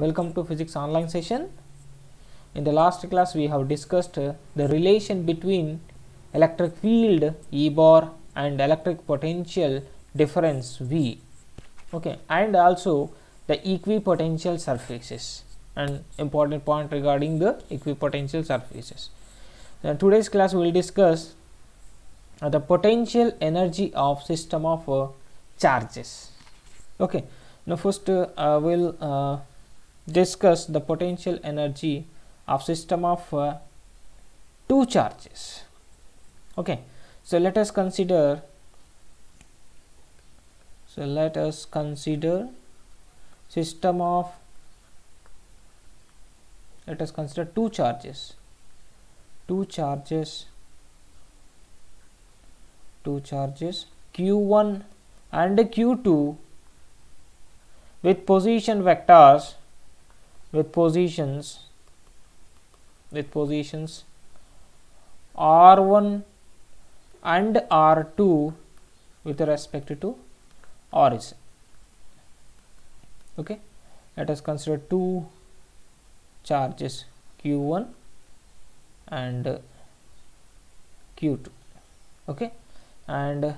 Welcome to physics online session. In the last class we have discussed the relation between electric field E bar and electric potential difference V, okay, and also the equipotential surfaces, an important point regarding the equipotential surfaces. Today's class we will discuss the potential energy of system of charges. Okay, now first I will discuss the potential energy of system of two charges. Okay, so let us consider system of, let us consider two charges q1 and q2 with position vectors with positions r1 and r2 with respect to origin. Okay, let us consider two charges q1 and q2. Okay, and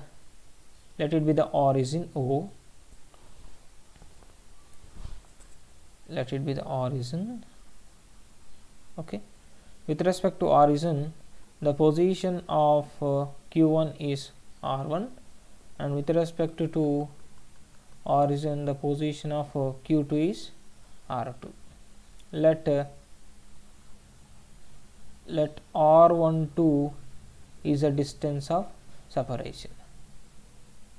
let it be the origin O. Okay, with respect to origin, the position of q1 is r1, and with respect to origin the position of q2 is r2. Let r12 is a distance of separation.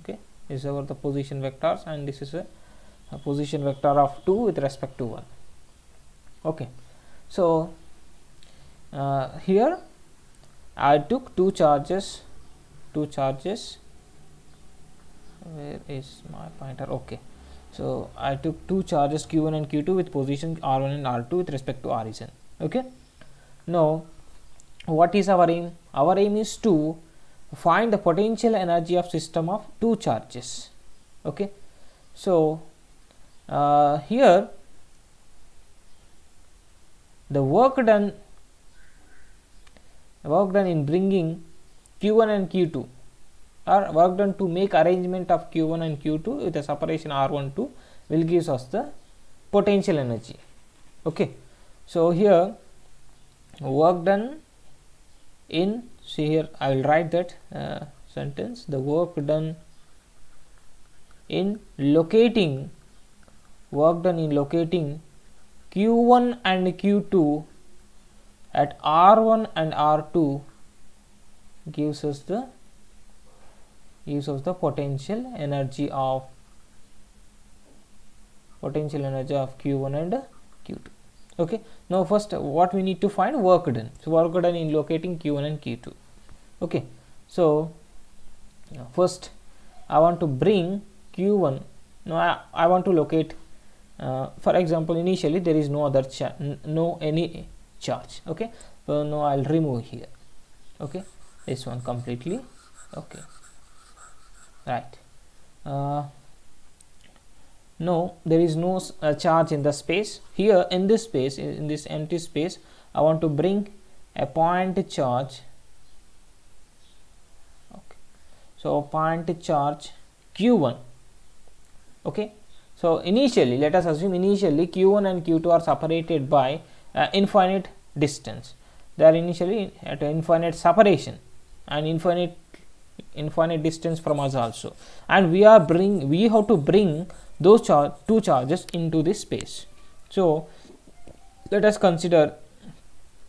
Okay, this is our the position vectors, and this is a position vector of 2 with respect to 1. Okay, so here I took two charges. Where is my pointer? Okay, so I took two charges q1 and q2 with position r1 and r2 with respect to origin. Okay, now what is our aim? Our aim is to find the potential energy of system of two charges. Okay, so here the work done in bringing q1 and q2, or work done to make arrangement of q1 and q2 with a separation r12 will give us the potential energy. Okay, so here work done in, see here I will write that sentence, the work done in locating q1 and q2 at r1 and r2 gives us the potential energy of q1 and q2. Okay, now first what we need to find? Work done. So work done in locating q1 and q2. Okay, so first I want to bring q1. Now I want to locate, for example, initially there is no other any charge. Okay, so now I'll remove here. Okay, this one completely. Okay, right. No, there is no charge in the space. Here in this space, in this empty space, I want to bring a point charge. Okay, so point charge q1. Okay, so initially, let us assume initially q1 and q2 are separated by infinite distance. They are initially at an infinite separation and infinite distance from us also, and we have to bring those two charges into this space. So let us consider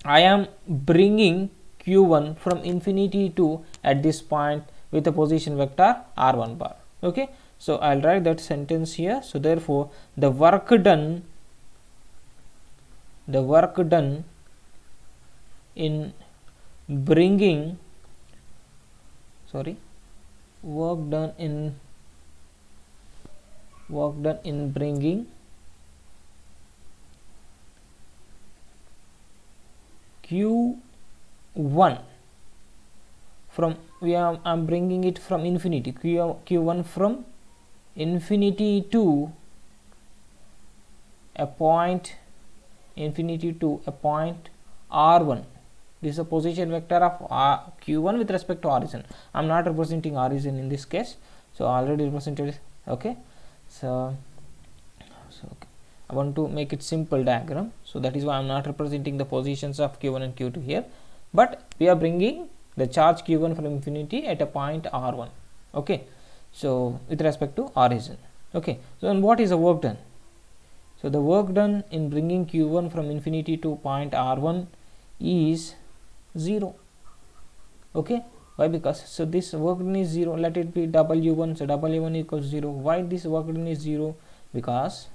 I am bringing q1 from infinity to at this point with a position vector r1 bar. Okay, so I'll write that sentence here. So therefore the work done in bringing bringing q1 from I'm bringing it from infinity, q1 from infinity to a point infinity to a point r1. This is a position vector of q1 with respect to origin. I am not representing origin in this case, so already represented. Okay, so okay. I want to make it simple diagram, so that is why I am not representing the positions of q1 and q2 here, but we are bringing the charge q1 from infinity at a point r1. Okay, so with respect to origin. Okay, so then what is the work done? So the work done in bringing q1 from infinity to point r1 is 0. Okay, why? Because so this work done is 0. Let it be w1, so w1 equals 0. Why this work done is 0? Because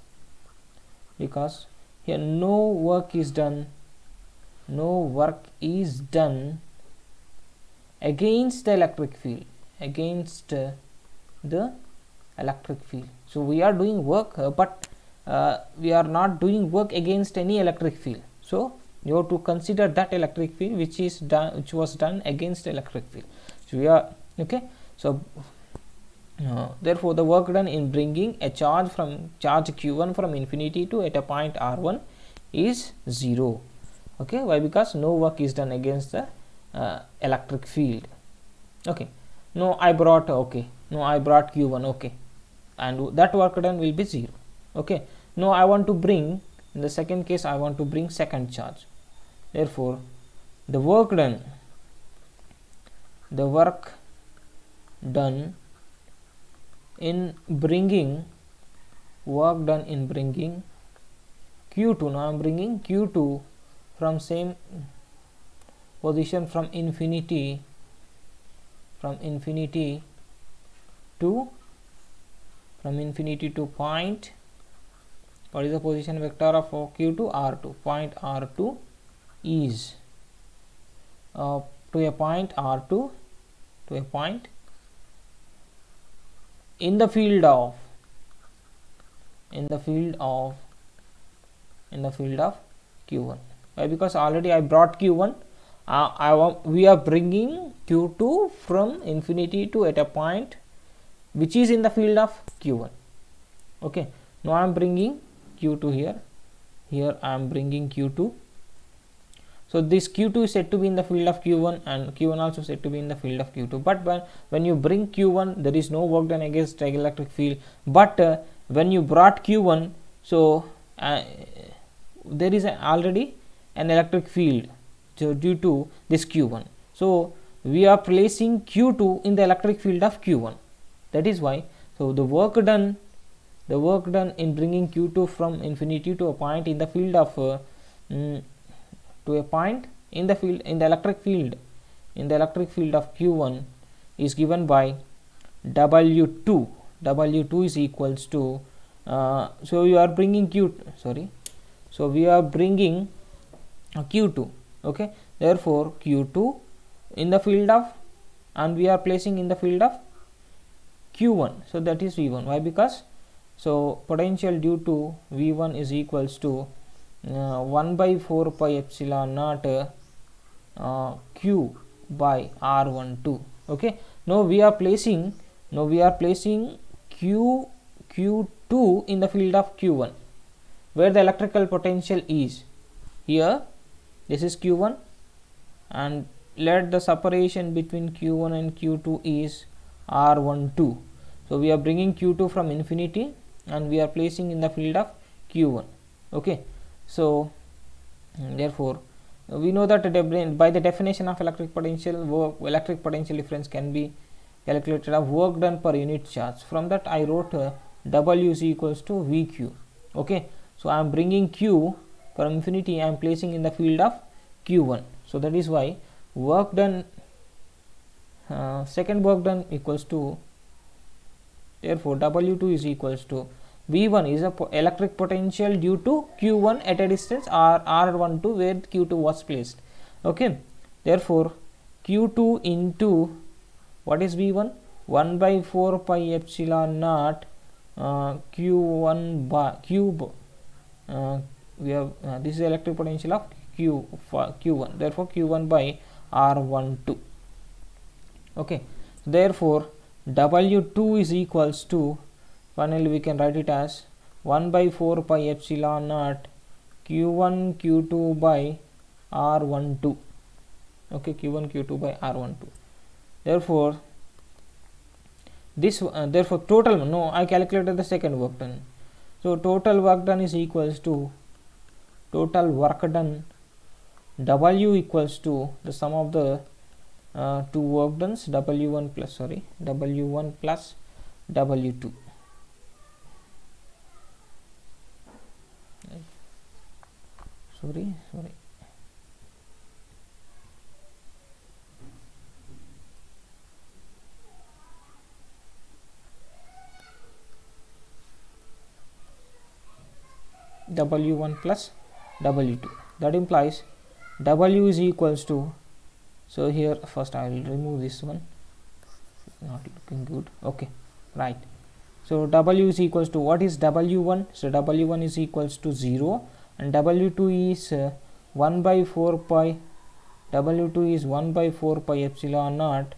here no work is done against the electric field, so we are doing work, but we are not doing work against any electric field. So you have to consider that electric field which was done against electric field. So we are okay. So therefore the work done in bringing a charge q1 from infinity to at a point r1 is 0. Okay, why? Because no work is done against the electric field. Okay, no I brought q1. Okay, and that work done will be 0. Okay, now I want to bring, in the second case I want to bring second charge. Therefore the work done in bringing q2. Now I am bringing q2 from same position from infinity to point, what is the position vector of q2? R2. Point R2 is to a point R2 to a point in the field of q1. Why? Because already I brought q1. We are bringing q2 from infinity to at a point which is in the field of q1. Okay, now I am bringing q2 here I am bringing q2. So this q2 is said to be in the field of q1 and q1 also said to be in the field of q2, but when you bring q1 there is no work done against the electric field, but when you brought q1, so there is already an electric field due to this q1, so we are placing q2 in the electric field of q1. That is why, so the work done in bringing q2 from infinity to a point in the field of to a point in the electric field of q1 is given by w2. W2 is equals to so we are bringing q2. Okay, therefore q2 in the field of, and we are placing in the field of q1, so that is v1. Why? Because so potential due to v1 is equals to 1 by 4 pi epsilon naught q by r12. Okay, now we are placing q2 in the field of q1, where the electrical potential is here. This is q1, and let the separation between q1 and q2 is r12. So we are bringing q2 from infinity and we are placing in the field of q1. Okay, so therefore we know that by the definition of electric potential difference can be calculated of work done per unit charge. From that I wrote W is equals to VQ. Okay, so I am bringing Q from infinity, I am placing in the field of Q1. So that is why work done, second work done equals to, therefore W2 is equals to V1 is a electric potential due to Q1 at a distance R12 where Q2 was placed. Okay, therefore Q2 into what is V1? 1 by 4 pi epsilon naught Q1 by cube. We have this is electric potential of Q1, therefore Q1 by R12. Okay, therefore W2 is equals to, finally we can write it as 1 by 4 pi epsilon naught q1 q2 by r12. Okay, q1 q2 by r12. Therefore this therefore total, no, I calculated the second work done. So total work done is equals to total work done W equals to the sum of the two work dones, W1 plus W1 plus W2. Sorry. W1 plus W2. That implies W is equals to, so here first I will remove this one, not looking good. Okay, right. So W is equals to, what is W1? So W1 is equals to 0 and W2 is 1 by 4 pi, W2 is 1 by 4 pi epsilon naught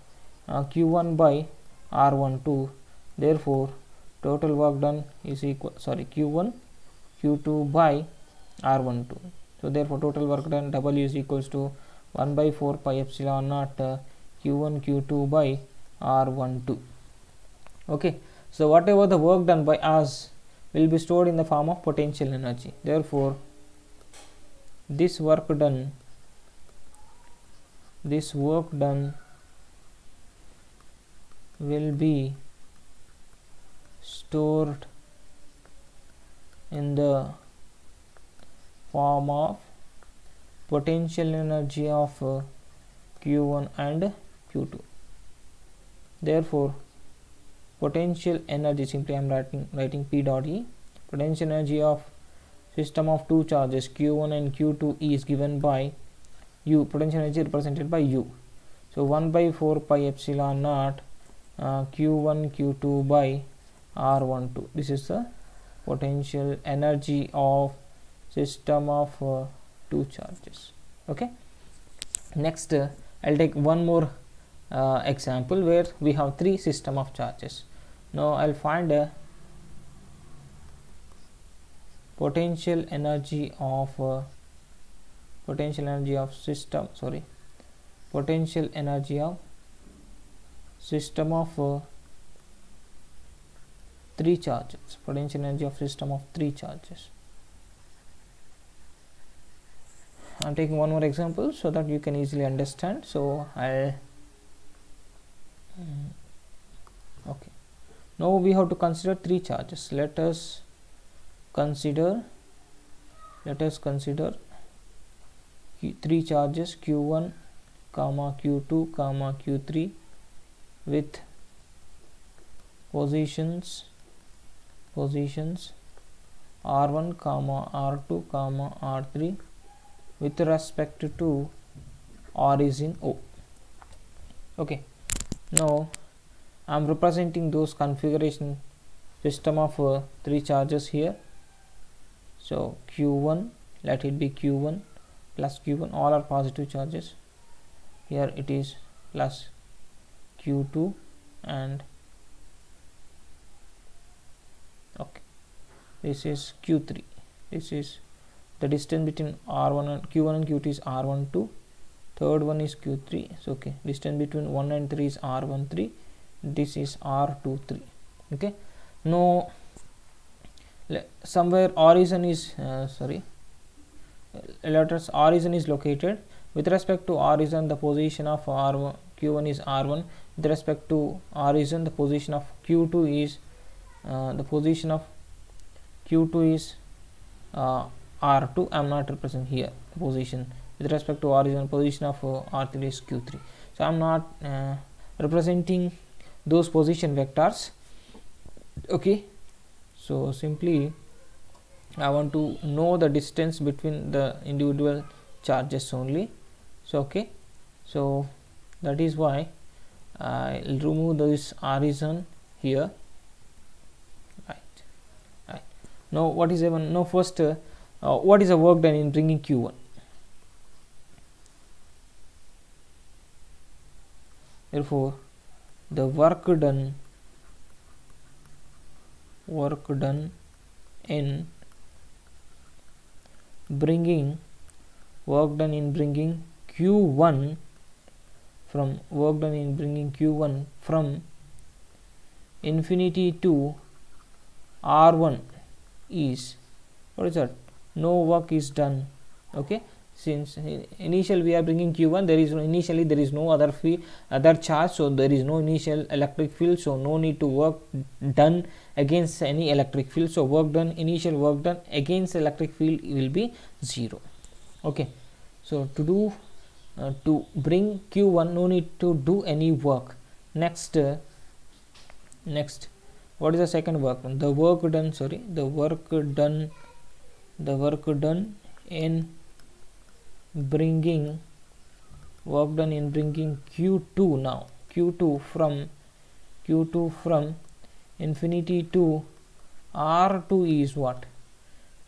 Q1 by R12. Therefore total work done is equal, Q1 Q2 by R12. So therefore total work done W is equals to 1 by 4 pi epsilon naught Q1 Q2 by R12. Okay, so whatever the work done by us will be stored in the form of potential energy. Therefore this work done will be stored in the form of potential energy of Q1 and Q2. Therefore potential energy, simply I am writing P dot E, potential energy of system of two charges Q1 and Q2 is given by U, potential energy represented by U. So 1 by 4 pi epsilon naught Q1 Q2 by R12. This is the potential energy of system of two charges. Okay, next I'll take one more example where we have three system of charges. Now I'll find a potential energy of system of three charges, potential energy of system of three charges. I'm taking one more example so that you can easily understand. So okay, now we have to consider three charges. Let us consider three charges Q1 comma Q2 comma Q3 with positions R1 comma R2 comma R3 with respect to origin O. Okay, now I am representing those configuration system of three charges here. So Q1, let it be Q1 plus Q1, all are positive charges. Here it is plus Q2 and okay, this is Q3. This is the distance between R1 and Q1 and Q2 is R12. Third one is Q3. So okay, distance between 1 and 3 is R13. This is R23. Okay, now somewhere origin is origin is located. With respect to origin, the position of Q1 is R1. With respect to origin, the position of Q2 is R2. I am not representing here position. With respect to origin, position of R3 is Q3. So I am not representing those position vectors. Okay, so simply I want to know the distance between the individual charges only. So okay, so that is why I will remove this origin here. Right. Now what is even now first what is the work done in bringing Q1? Therefore the work done in bringing work done in bringing Q1 from from infinity to R1 is, what is that? No work is done. Okay, since initial we are bringing Q1, there is initially there is no other charge, so there is no initial electric field, so no need to work done against any electric field. So initial work done against electric field will be 0. Okay, so to bring Q1, no need to do any work. Next, what is the second work? The work done in bringing Q2. Now Q2 from infinity to R2 is what?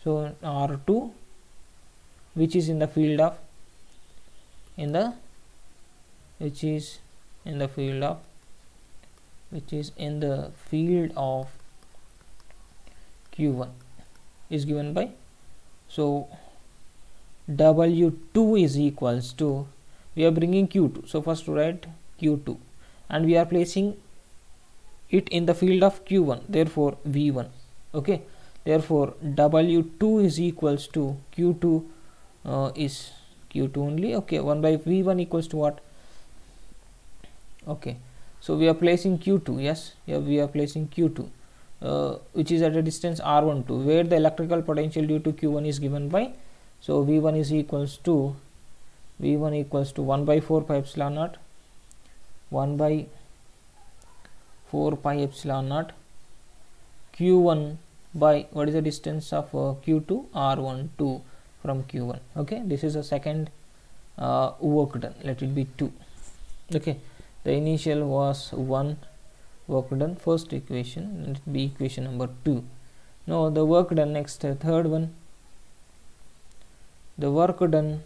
So R2, which is in the field of Q1 is given by, so W2 is equals to, we are bringing Q2, so first write Q2 and we are placing it in the field of Q1, therefore V1. Okay, therefore W2 is equals to Q2 is Q2 only. Okay, 1 by V1 equals to what? Okay, so we are placing Q2. Yes, here we are placing Q2, which is at a distance R12, where the electrical potential due to Q1 is given by, so V1 is equals to 1 by 4 pi epsilon naught, 1 by 4 pi epsilon naught Q1 by, what is the distance of Q2? R12 from Q1. Okay, this is the second work done. Let it be 2. Okay, the initial was 1 work done, first equation, let it be equation number 2. Now the work done, next third one, the work done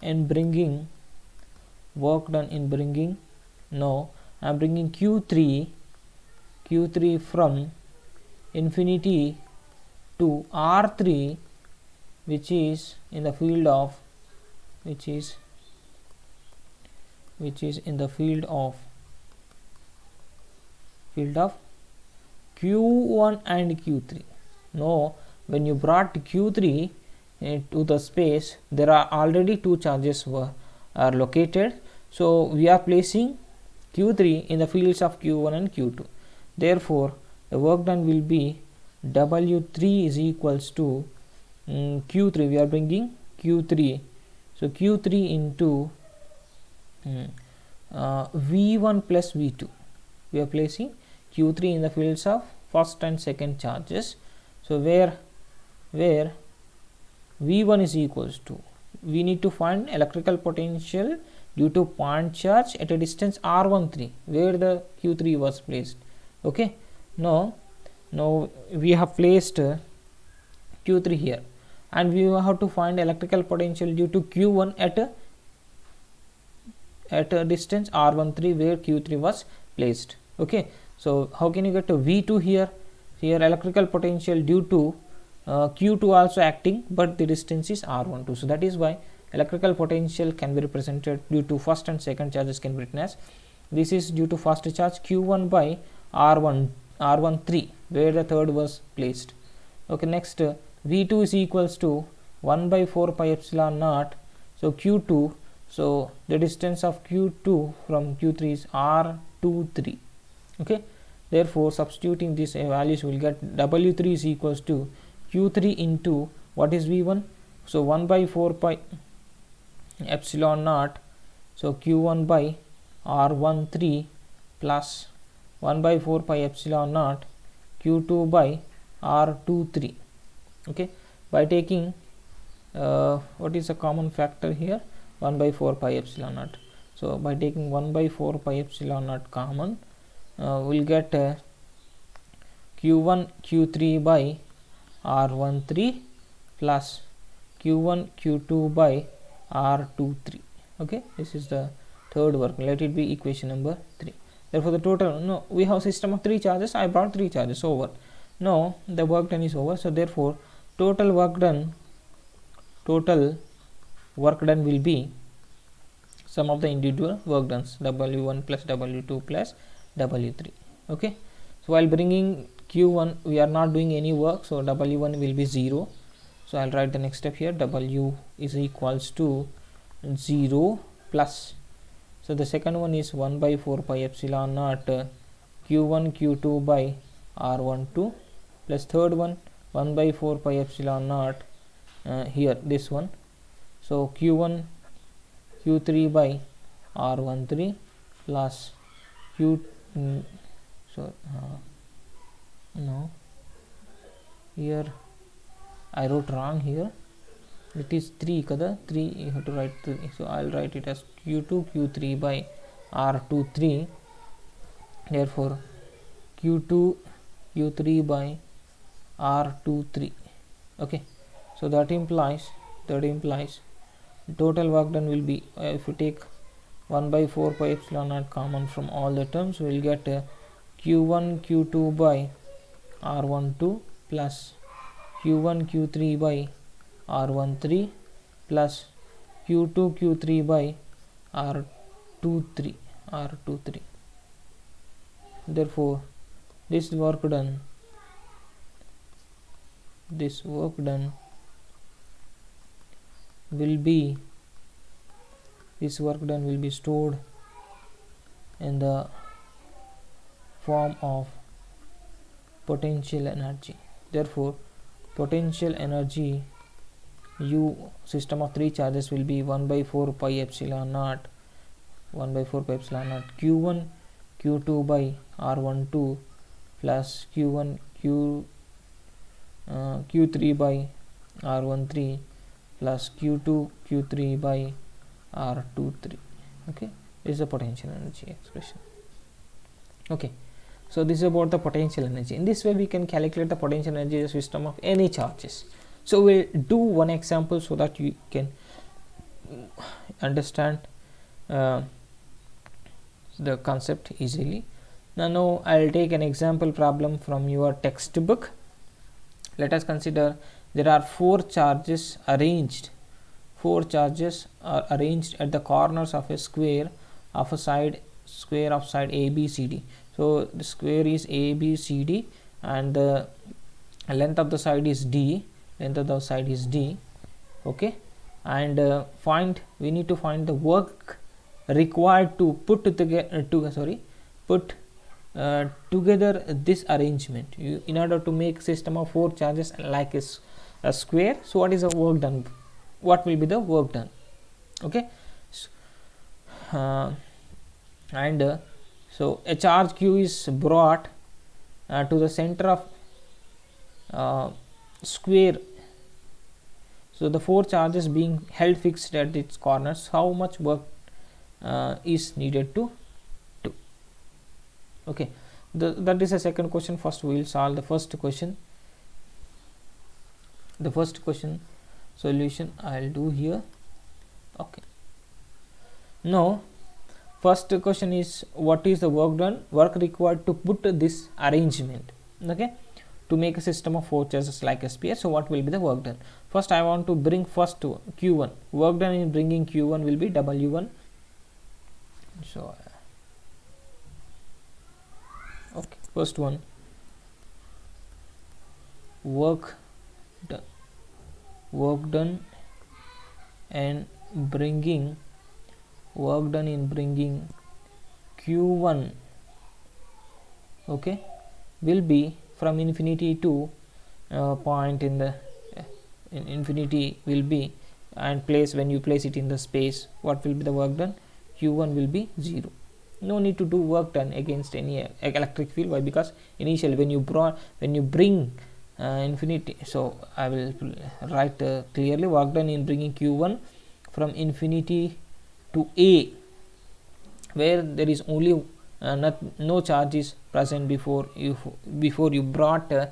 in bringing now I am bringing Q3 from infinity to R3, which is in the field of Q1 and Q3. Now when you brought Q3 to the space, there are already 2 charges are located, so we are placing Q3 in the fields of Q1 and Q2. Therefore the work done will be W3 is equals to Q3, we are bringing Q3, so Q3 into V1 plus V2, we are placing Q3 in the fields of first and second charges, so where V1 is equals to, we need to find electrical potential due to point charge at a distance R13, where the Q3 was placed. Okay, now we have placed Q3 here, and we have to find electrical potential due to Q1 at a distance R13, where Q3 was placed. Okay, so how can you get to V2 here? Here electrical potential due to Q2 also acting, but the distance is R12, so that is why electrical potential can be represented due to first and second charges can be written as, this is due to first charge Q1 by R13, where the third was placed. Okay, next V2 is equals to 1 by 4 pi epsilon naught, so Q2, so the distance of Q2 from Q3 is R23. Okay, therefore substituting these values, we will get W3 is equals to Q3 into, what is V1? So 1 by 4 pi epsilon naught, so Q1 by R13 plus 1 by 4 pi epsilon naught Q2 by R23. Okay, by taking what is a common factor here? 1 by 4 pi epsilon naught. So by taking 1 by 4 pi epsilon naught common, we'll get Q1 Q3 by R13 plus Q1 Q2 by R23. Okay, this is the third work. Let it be equation number 3. Therefore the total, no, we have system of 3 charges, I brought 3 charges over. Now the work done is over, so therefore total work done will be sum of the individual work done, W1 plus W2 plus W3. Okay, so while bringing Q1 we are not doing any work, so W1 will be 0. So I'll write the next step here, W is equals to 0 plus, so the second one is 1 by 4 pi epsilon naught Q1 Q2 by R12 plus third one 1 by 4 pi epsilon naught here this one, so Q1 Q3 by R13 plus no, here I wrote wrong here, it is 3 kada, 3 you have to write 3, so I'll write it as Q2 Q3 by R23, therefore Q2 Q3 by R23. Okay, so that implies total work done will be, if you take 1 by 4 pi epsilon naught common from all the terms, we will get Q1 Q2 by R12 plus Q1 Q3 by R13 plus Q2 Q3 by R23. Therefore this work done will be stored in the form of potential energy. Therefore potential energy U, system of 3 charges, will be 1 by 4 pi epsilon naught Q1 Q2 by R12 plus Q1 Q3 by R13 plus Q2 Q3 by R23. Okay, this is the potential energy expression. Okay, so this is about the potential energy. In this way we can calculate the potential energy of a system of any charges. So we'll do one example so that you can understand the concept easily. Now I'll take an example problem from your textbook. Let us consider there are 4 charges arranged. 4 charges are arranged at the corners of a square of side ABCD. So the square is ABCD and the length of the side is D. Okay, and we need to find the work required to put together this arrangement in order to make system of 4 charges like a square. So what is the work done? What will be the work done? Okay, so a charge Q is brought to the center of square. So the 4 charges being held fixed at its corners, how much work is needed to do? Okay, that is a second question. First we will solve the first question. The first question solution I'll do here. Okay, now first question is, what is the work done? Work required to put this arrangement, okay, to make a system of 4 charges like a sphere. So what will be the work done? First I want to bring first Q1. Work done in bringing Q1 will be W1. So okay, first one, work done and bringing Q1, okay, will be from infinity to point in the infinity will be, and place, when you place it in the space, what will be the work done? Q1 will be 0. No need to do work done against any electric field. Why? Because initially when you bring infinity, so I will write clearly, work done in bringing Q1 from infinity to A, where there is only no charge is present before you brought A,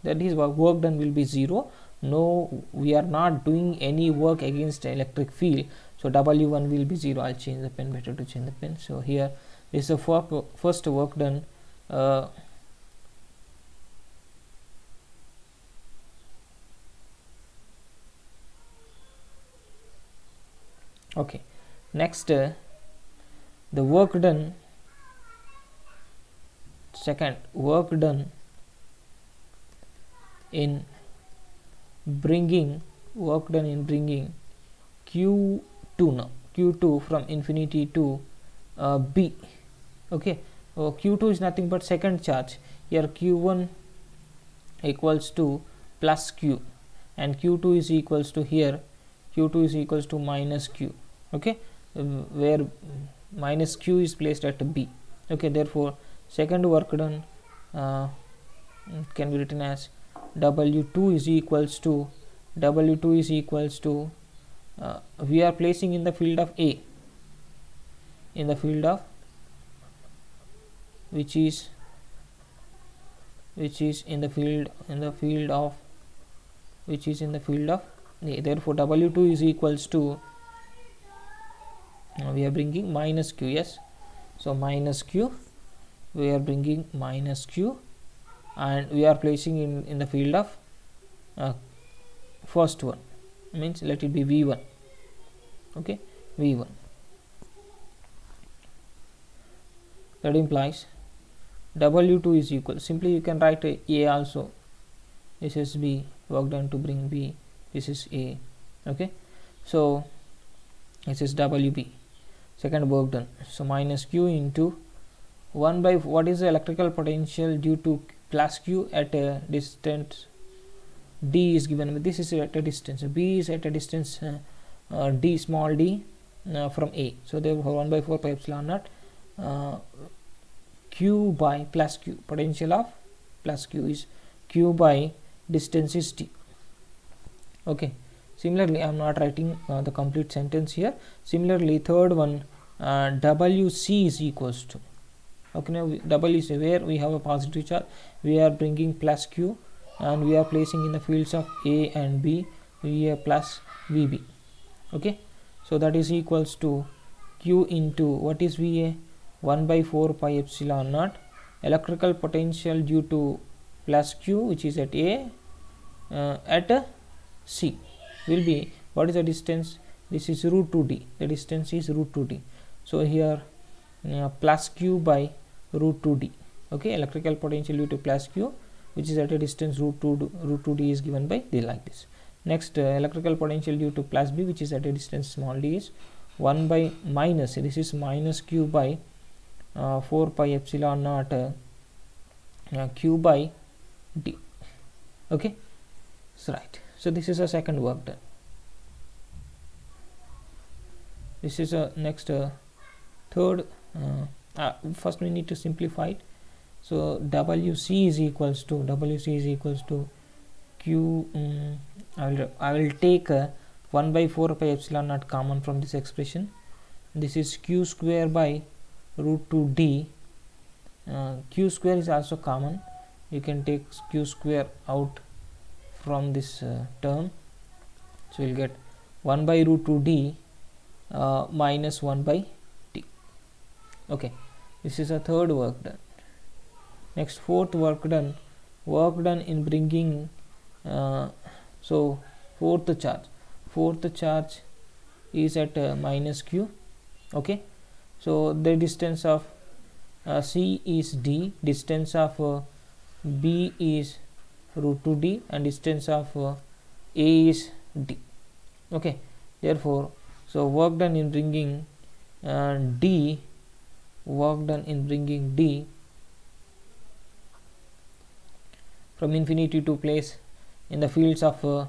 that is work done will be 0. No, we are not doing any work against electric field, so W1 will be 0. I'll change the pen, better to change the pen. So here This is the first work done. Okay, next the work done, second work done in bringing q2 now, q2 from infinity to b. Okay, so q2 is nothing but second charge. Here q1 equals to plus q, and q2 is equals to, here q2 is equals to minus q. Okay, where minus q is placed at b. Okay, therefore second work done can be written as w2 is equals to we are placing in the field of a, in the field of which is in the field of a. Therefore w2 is equals to, we are bringing minus q. Yes, so minus q, we are bringing minus q, and we are placing in the field of first one, means let it be v1. Okay, v1. That implies w2 is equal, simply you can write a also. This is b, work done to bring b, this is a. Okay, so this is wb, second work done. So minus q into 1 by, what is the electrical potential due to plus q at a distance d is given, but this is at a distance, b is at a distance d, small d, from a. So therefore 1 by 4 pi epsilon naught q by plus q, potential of plus q is q by distance is t. Okay, similarly I am not writing the complete sentence here. Similarly third one, wc is equals to, okay, now wc, where we have a positive charge, we are bringing plus q, and we are placing in the fields of a and b, va plus vb. Okay, so that is equals to q into, what is va, 1 by 4 pi epsilon naught electrical potential due to plus q, which is at a, at c, will be, what is the distance, this is root 2d, the distance is root 2d. So here plus q by root 2d. Okay, electrical potential due to plus q, which is at a distance root 2d is given by d, like this. Next electrical potential due to plus b, which is at a distance small d, is 1 by minus, this is minus q by 4 pi epsilon naught q by d. Okay, so right, so this is a second work done. This is a next third, first we need to simplify it. So wc is equals to q, I will take 1 by 4 pi epsilon naught common from this expression. This is q square by root 2d. Q square is also common, you can take q square out from this term, so you will get 1 by root 2d minus 1 by t. Okay, this is a third work done. Next fourth work done in bringing so fourth charge is at minus q. Okay, so the distance of c is d, distance of b is root 2d, and distance of a is d. Okay, therefore so work done in bringing d from infinity to place in the fields of a,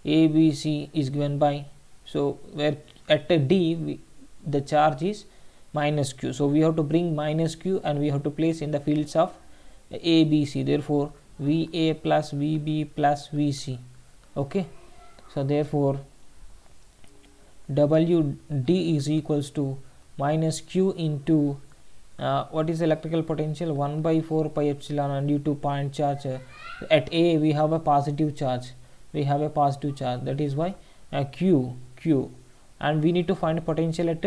b, c is given by, so where at a d the charge is minus q, so we have to bring minus q and we have to place in the fields of a, b, c. Therefore va plus vb plus vc. Okay, so therefore wd is equals to minus q into what is electrical potential, 1 by 4 pi epsilon, and due to point charge at a we have a positive charge, that is why q, and we need to find potential at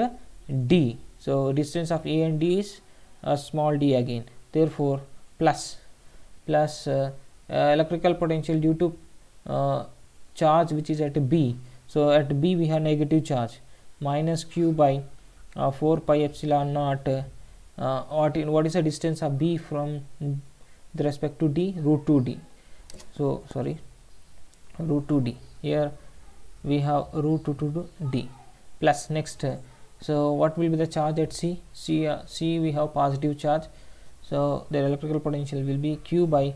d. So distance of a and d is small d again. Therefore plus electrical potential due to charge which is at B. So at B we have negative charge, minus q by 4 pi epsilon naught. What is the distance of B from with respect to D? Root 2d. So sorry, root 2d. Here we have root 2d plus. Next, so what will be the charge at C? C we have positive charge, so the electrical potential will be q by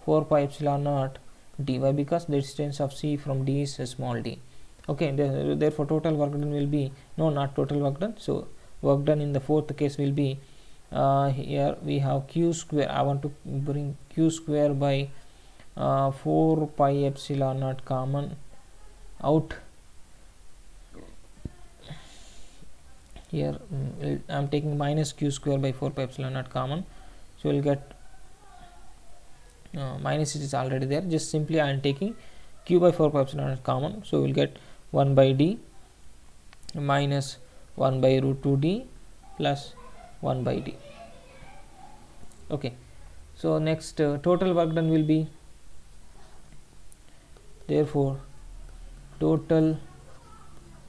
4 pi epsilon naught d. Why? Because the distance of C from D is small d. Okay, therefore total work done will be, no, not total work done, so work done in the fourth case will be, here we have q square. I want to bring q square by 4 pi epsilon naught common out. Here I am taking minus q square by 4 pi epsilon naught common, so we will get minus, it is already there, just simply I am taking q by 4 pi epsilon naught common, so we will get 1 by d minus 1 by root 2d plus 1 by d. Okay, so next, total work done will be, therefore total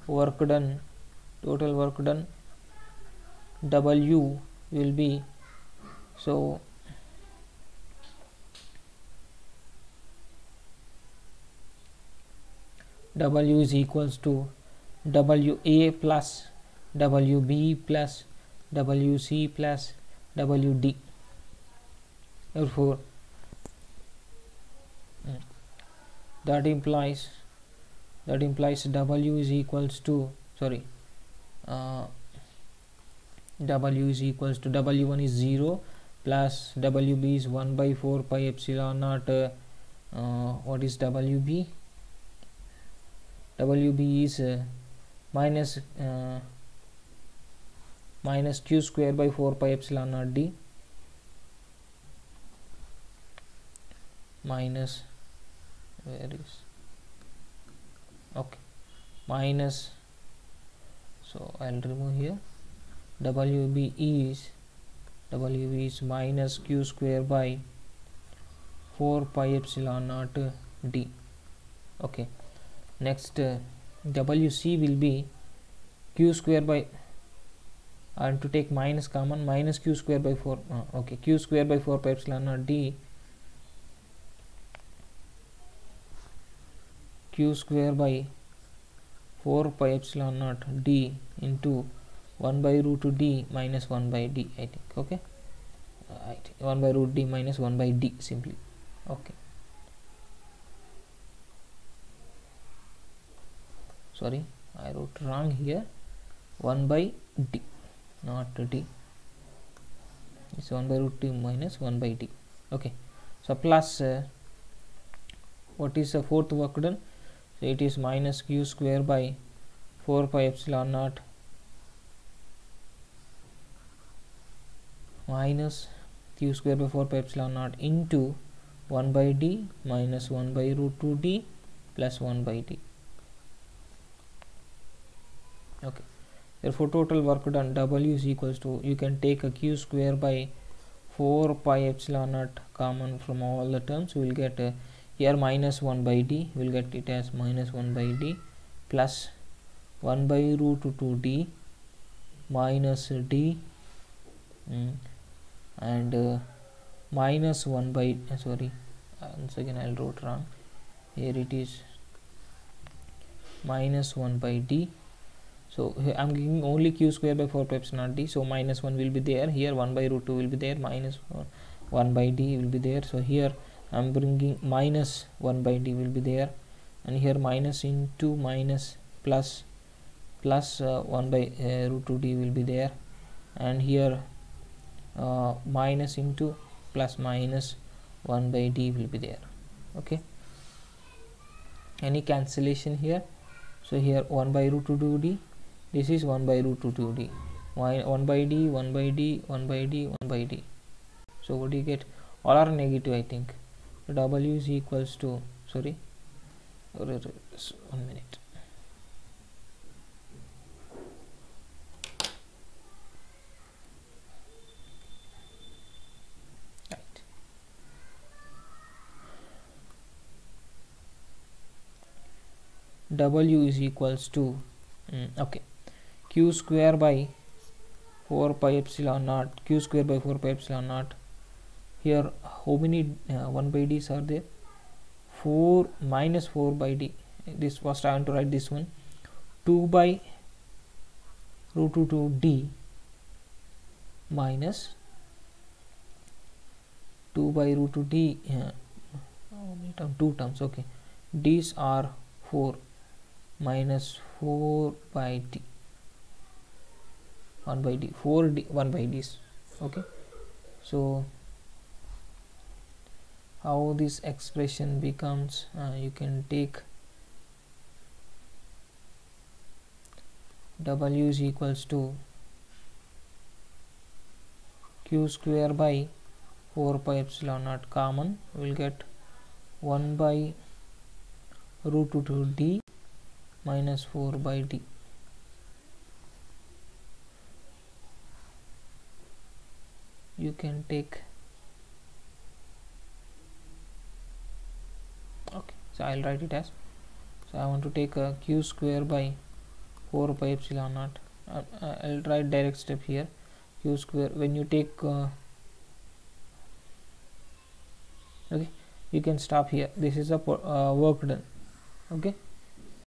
work done W will be, so W is equals to WA plus WB plus WC plus WD. Therefore that implies W is equals to, sorry, W is equals to, W1 is 0 plus WB is 1 by 4 pi epsilon naught. What is WB? WB is minus q square by 4 pi epsilon naught d minus, where is, okay, minus, so I will remove here, WB is minus q square by 4 pi epsilon naught d. Okay, next, WC will be q square by, I am to take minus common, minus q square by 4, okay, q square by 4 pi epsilon naught d, q square by 4 pi epsilon naught d into 1 by root 2d minus 1 by d, I think. Okay, 1 by root d minus 1 by d simply. Okay, sorry, I wrote wrong here, 1 by d, not d, it's 1 by root 2 minus 1 by d. Okay, so plus, what is the fourth work done? So it is minus q square by 4 pi epsilon naught minus q square by 4 pi epsilon naught into 1 by d minus 1 by root 2d plus 1 by d. Okay, therefore total work done W is equals to, you can take a q square by 4 pi epsilon naught common from all the terms, we will get here minus 1 by d, we will get it as minus 1 by d plus 1 by root 2d minus d and minus 1 by, sorry, once again I wrote wrong, here it is minus 1 by d. So I am giving only q square by 4 pi epsilon naught d, so minus 1 will be there, here 1 by root 2 will be there, minus 1 by d will be there, so here I am bringing minus 1 by d will be there, and here minus into minus plus 1 by root 2d will be there, and here minus into plus minus 1 by d will be there. Okay, any cancellation here? So here 1 by root 2d, this is 1 by root 2d, 1 by d, 1 by d, 1 by d, 1 by d. So what do you get? All are negative, I think. So W is equals to, sorry, 1 minute. W is equals to okay, q square by 4 pi epsilon naught, q square by 4 pi epsilon naught. Here how many 1 by d's are there? 4 minus 4 by d. This first I want to write this one, 2 by root 2 d minus 2 by root 2 d, two terms, okay, d's are 4 minus 4 by d, 1 by d, 4 d 1 by d's. Okay, so how this expression becomes, you can take W is equals to q square by 4 pi epsilon naught, common will get 1 by root 2 d minus 4 by d. You can take, okay, so I'll write it as, so I want to take a q square by 4 pi epsilon naught. I'll write direct step here, q square, when you take okay, you can stop here, this is a work done. Okay,